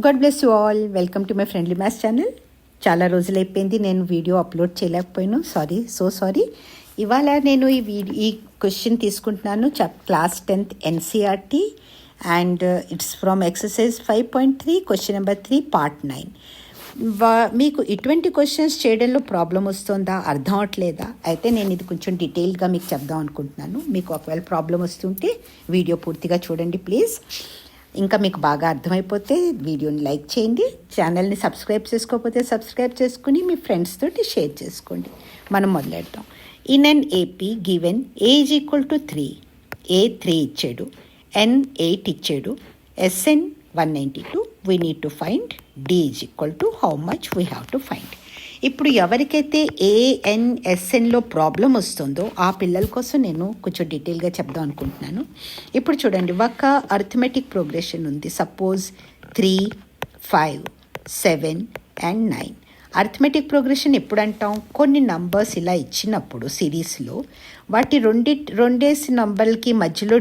God bless you all. Welcome to my friendly maths channel. చాలా రోజులు అయిపోయింది నేను వీడియో అప్లోడ్ చేయలేకపోయాను. సారీ. ఇవాళ నేను ఈ క్వశ్చన్ తీసుకుంటున్నాను class 10th NCERT and it's from exercise 5.3 question number 3 part 9. మీకు ఇటువంటి క్వశ్చన్స్ చేయడంలో ప్రాబ్లం వస్తుందా, అర్థం అవట్లేదా? అయితే నేను ఇది కొంచెం డీటెయిల్గా మీకు చెప్దాం అనుకుంటున్నాను. మీకు ఒకవేళ ప్రాబ్లం వస్తుంటే వీడియో పూర్తిగా చూడండి ప్లీజ్. ఇంకా మీకు బాగా అర్థమైపోతే వీడియోని లైక్ చేయండి. ఛానల్ని సబ్స్క్రైబ్ చేసుకోకపోతే సబ్స్క్రైబ్ చేసుకుని మీ ఫ్రెండ్స్ తోటి షేర్ చేసుకోండి. మనం మొదలెడతాం. In n AP given a is equal to 3, a 3 ఇచ్చాడు, ఎన్ 8 ఇచ్చాడు, s n 192. We need to find d is equal to how much we have to find. ఇప్పుడు ఎవరికైతే ఏఎన్ఎస్ఎన్లో ప్రాబ్లం వస్తుందో ఆ పిల్లల కోసం నేను కొంచెం డీటెయిల్గా చెప్దాం అనుకుంటున్నాను. ఇప్పుడు చూడండి, ఒక అర్థమెటిక్ ప్రోగ్రెషన్ ఉంది. Suppose 3, 5, 7 and 9. అర్థమెటిక్ ప్రోగ్రెషన్ ఎప్పుడు అంటాం? కొన్ని నంబర్స్ ఇలా ఇచ్చినప్పుడు సిరీస్లో వాటి రెండేసి నంబర్లకి మధ్యలో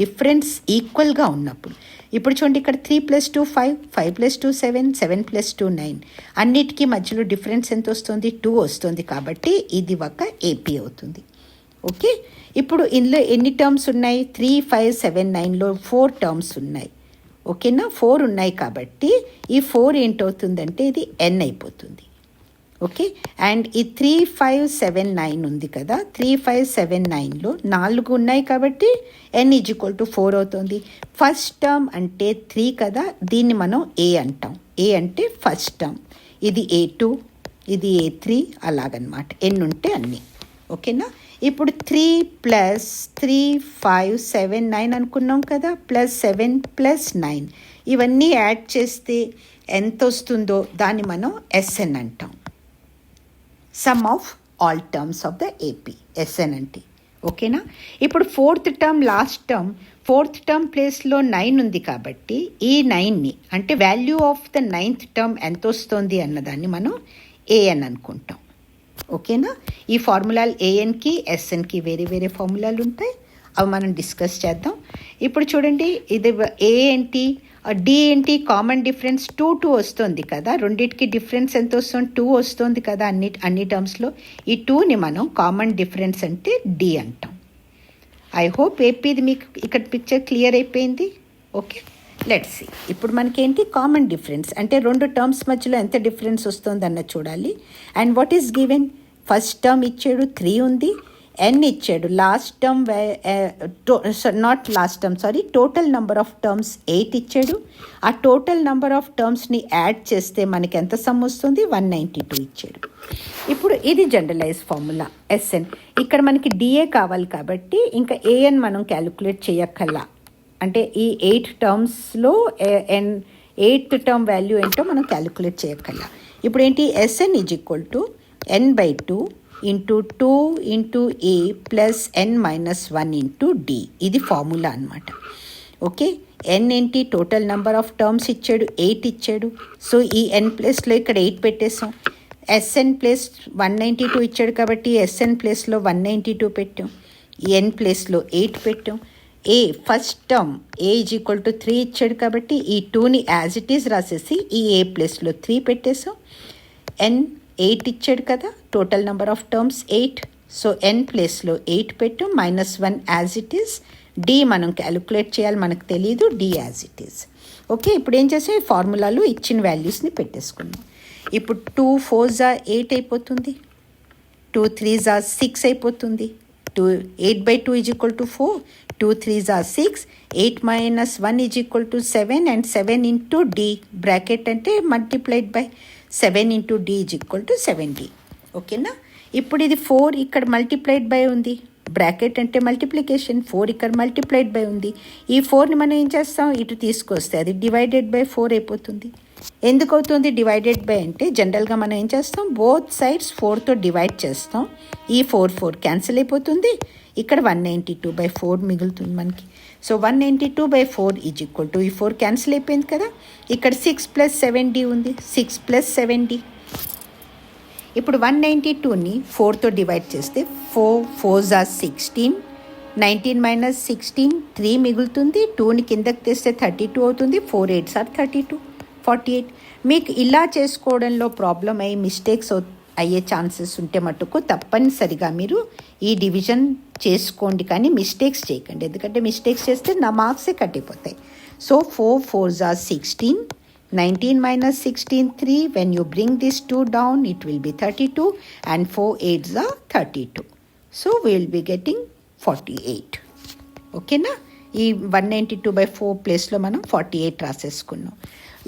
డిఫరెన్స్ ఈక్వల్గా ఉన్నప్పుడు. ఇప్పుడు చూడండి, ఇక్కడ 3 + 2 5, 5 + 2 7, 7 + 2 9. అన్నిటికీ మధ్యలో డిఫరెన్స్ ఎంత వస్తుంది? 2 వస్తుంది. కాబట్టి ఇది ఒక ఏపీ అవుతుంది. ఓకే, ఇప్పుడు ఇందులో ఎన్ని టర్మ్స్ ఉన్నాయి? 3, 5, 7, 9లో 4 టర్మ్స్ ఉన్నాయి. ఓకేనా, 4 ఉన్నాయి. కాబట్టి ఈ 4 ఏంటవుతుందంటే ఇది ఎన్ అయిపోతుంది. ఓకే, అండ్ ఈ 3, 5, 7, 9 ఉంది కదా, 3, 5, 7, 9లో 4 ఉన్నాయి కాబట్టి n ఈజ్ ఈక్వల్ టు 4 అవుతుంది. ఫస్ట్ టర్మ్ అంటే 3 కదా, దీన్ని మనం ఏ అంటాం. ఏ అంటే ఫస్ట్ టర్మ్. ఇది A2, ఇది A3 అలాగనమాట. ఎన్ ఉంటే అన్నీ. ఓకేనా, ఇప్పుడు 3 + 3, 5, 7, 9 అనుకున్నాం కదా, +7 + 9 ఇవన్నీ యాడ్ చేస్తే ఎంత వస్తుందో దాన్ని మనం ఎస్ఎన్ అంటాం. Sum of all terms of the AP, S N అంటే. ఓకేనా, ఇప్పుడు ఫోర్త్ టర్మ్ ప్లేస్లో 9 ఉంది కాబట్టి ఈ 9ని అంటే value of the 9th term ఎంత వస్తుంది అన్నదాన్ని మనం ఏఎన్ అనుకుంటాం. ఓకేనా, ఈ ఫార్ములాలు ఏఎన్కి ఎస్ఎన్కి వేరే ఫార్ములాలు ఉంటాయి, అవి మనం డిస్కస్ చేద్దాం. ఇప్పుడు చూడండి, ఇది ఏ ఏంటి, డి ఏంటి, కామన్ డిఫరెన్స్ 2 వస్తుంది కదా, రెండింటికి డిఫరెన్స్ ఎంత వస్తుంది? 2 వస్తుంది కదా అన్ని టర్మ్స్లో. ఈ 2ని మనం కామన్ డిఫరెన్స్ అంటే డి అంటాం. ఐ హోప్ ఏపీది మీకు ఇక్కడ పిక్చర్ క్లియర్ అయిపోయింది. Okay, let's see. ఇప్పుడు మనకేంటి కామన్ డిఫరెన్స్ అంటే రెండు టర్మ్స్ మధ్యలో ఎంత డిఫరెన్స్ వస్తుంది అన్నది చూడాలి. And what is given? First term ఇచ్చాడు 3 ఉంది, ఎన్ ఇచ్చాడు. టోటల్ నెంబర్ ఆఫ్ టర్మ్స్ 8 ఇచ్చాడు. ఆ టోటల్ నెంబర్ ఆఫ్ టర్మ్స్ని యాడ్ చేస్తే మనకి ఎంత సమ్ వస్తుంది? 192 ఇచ్చాడు. ఇప్పుడు ఇది జనరలైజ్ ఫార్ములా ఎస్ఎన్. ఇక్కడ మనకి డిఏ కావాలి కాబట్టి ఇంకా ఏఎన్ మనం క్యాలిక్యులేట్ చేయక్కల్లా. అంటే ఈ 8 టర్మ్స్లో ఎయిత్ టర్మ్ వాల్యూ ఏంటో మనం క్యాలిక్యులేట్ చేయక్కల్లా. ఇప్పుడు ఏంటి? S N is equal to n/2 into 2 into A plus n - 1 into D. ఇది ఫార్ములా అనమాట. ఓకే, ఎన్ ఏంటి? టోటల్ నెంబర్ ఆఫ్ టర్మ్స్ ఇచ్చాడు, 8 ఇచ్చాడు. సో ఈ n ప్లేస్లో ఇక్కడ 8 పెట్టేసాం. ఎస్ఎన్ ప్లేస్ 192 ఇచ్చాడు కాబట్టి ఎస్ఎన్ ప్లేస్లో 192 పెట్టాం. ఎన్ ప్లేస్లో 8 పెట్టాం. A first term a is equal to 3 ఇచ్చాడు కాబట్టి ఈ 2ని యాజ్ ఇట్ ఈజ్ రాసేసి ఈ ఏ ప్లేస్లో 3 పెట్టేసాం. ఎన్ 8 ఇచ్చాడు కదా, total number of terms 8. So n ప్లేస్లో 8 పెట్టు, -1 యాజ్ ఇట్ ఈస్. డి మనం క్యాలిక్యులేట్ చేయాలి, మనకు తెలియదు. D as it is. Okay, ఇప్పుడు ఏం చేసాం? ఈ ఫార్ములాలో ఇచ్చిన వాల్యూస్ని పెట్టేసుకున్నాం. ఇప్పుడు 2 4s 8 అయిపోతుంది, 2 3s 6 అయిపోతుంది. 8/2 is equal to 4, 2 3s 6, 8 - 1 is equal to 7 and 7 into d bracket అంటే multiplied by 7 into d is equal to 7d. ఓకేనా, ఇప్పుడు ఇది 4 ఇక్కడ మల్టిప్లైడ్ బై ఉంది, బ్రాకెట్ అంటే మల్టిప్లికేషన్. 4 ఇక్కడ మల్టిప్లైడ్ బై ఉంది. ఈ 4ని మనం ఏం చేస్తాం? ఇటు తీసుకొస్తే అది డివైడెడ్ బై 4 అయిపోతుంది. ఎందుకు అవుతుంది డివైడెడ్ బై అంటే? జనరల్గా మనం ఏం చేస్తాం? బోత్ సైడ్స్ 4తో డివైడ్ చేస్తాం. ఈ 4 క్యాన్సిల్ అయిపోతుంది. ఇక్కడ 192/4 మిగులుతుంది మనకి. సో 192/4 ఈజ్ ఈక్వల్ టు ఈ 4 క్యాన్సిల్ అయిపోయింది కదా. ఇక్కడ 6 + 7d ఉంది, 6 + 7d. ఇప్పుడు 192ని 4తో డివైడ్ చేస్తే 4 4s 16, 19 - 16 3 మిగులుతుంది. 2ని కిందకి తెస్తే 32 అవుతుంది. 4 8s 32. 48. మీకు ఇలా చేసుకోవడంలో ప్రాబ్లం అయ్యి మిస్టేక్స్ అయ్యే ఛాన్సెస్ ఉంటే మటుకు తప్పనిసరిగా మీరు ఈ డివిజన్ చేసుకోండి, కానీ మిస్టేక్స్ చేయకండి. ఎందుకంటే మిస్టేక్స్ చేస్తే నా మార్క్సే కట్టిపోతాయి. So 4 4s are 16. 19 minus 16, 3. When you bring this 2 down, it will be 32. And 4 8s are 32. So we will be getting 48. ఓకేనా? ఈ 192/4 ప్లేస్లో మనం 48 రాసేసుకున్నాం.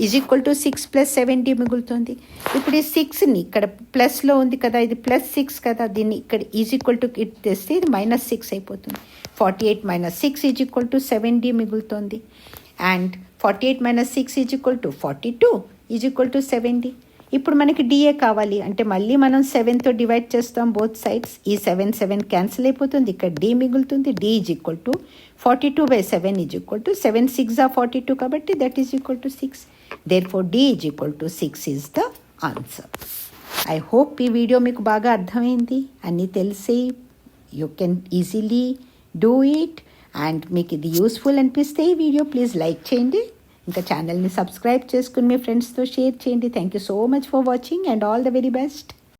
ఈజ్ ఈక్వల్ టు 6 + 7d మిగులుతుంది. ఇప్పుడు ఈ 6ని ఇక్కడ ప్లస్లో ఉంది కదా, ఇది +6 కదా, దీన్ని ఇక్కడ ఈజ్ ఈక్వల్ టు ఇట్ తెస్తే ఇది -6 అయిపోతుంది. 48 - 6 ఈజ్ ఈక్వల్ టు 7d మిగులుతుంది. And 48 - 6 is equal to 42 is equal to 7d. ఇప్పుడు మనకి డిఏ కావాలి అంటే మళ్ళీ మనం 7తో డివైడ్ చేస్తాం బోత్ సైడ్స్. ఈ 7 7 క్యాన్సిల్ అయిపోతుంది, ఇక్కడ డి మిగులుతుంది. D is equal to 42/7 is equal to 7 6 are 42 కాబట్టి that is equal to 6. Therefore D is equal to 6 is the answer. I hope ఈ వీడియో మీకు బాగా అర్థమైంది, అన్నీ తెలిసి you can easily do it. And మీకు ఇది యూస్ఫుల్ అనిపిస్తే ఈ వీడియో ప్లీజ్ లైక్ చేయండి, ఇంకా ఛానల్ని సబ్స్క్రైబ్ చేసుకుని మీ ఫ్రెండ్స్తో షేర్ చేయండి. Thank you so much for watching and all the very best.